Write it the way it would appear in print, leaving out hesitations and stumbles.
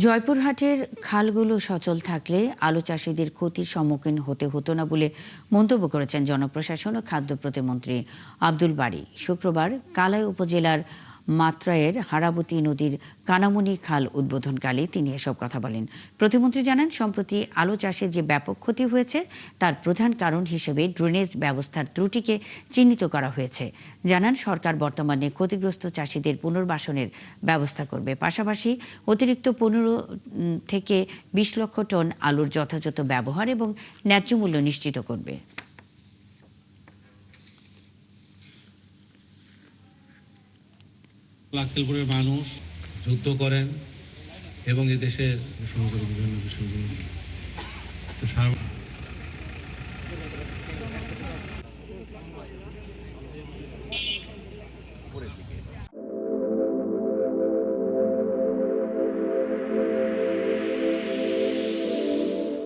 জয়পুরহাটের খালগুলো সচল থাকলে আলু চাষিদের ক্ষতির সম্মুখীন হতে হতো না বলে মন্তব্য করেছেন জনপ্রশাসন ও খাদ্য প্রতিমন্ত্রী আব্দুল বারী। শুক্রবার কালাই উপজেলার মাত্রায়ের হারাবতী নদীর কানামুনি খাল উদ্বোধনকালে তিনি এসব কথা বলেন। প্রতিমন্ত্রী জানান, সম্প্রতি আলু চাষে যে ব্যাপক ক্ষতি হয়েছে তার প্রধান কারণ হিসেবে ড্রেনেজ ব্যবস্থার ত্রুটিকে চিহ্নিত করা হয়েছে। জানান, সরকার বর্তমানে ক্ষতিগ্রস্ত চাষিদের পুনর্বাসনের ব্যবস্থা করবে, পাশাপাশি অতিরিক্ত 15 থেকে 20 লক্ষ টন আলুর যথাযথ ব্যবহার এবং ন্যায্য মূল্য নিশ্চিত করবে। লাখের মানুষ যুদ্ধ করেন এবং এই দেশের বিভিন্ন বিষয়গুলো তো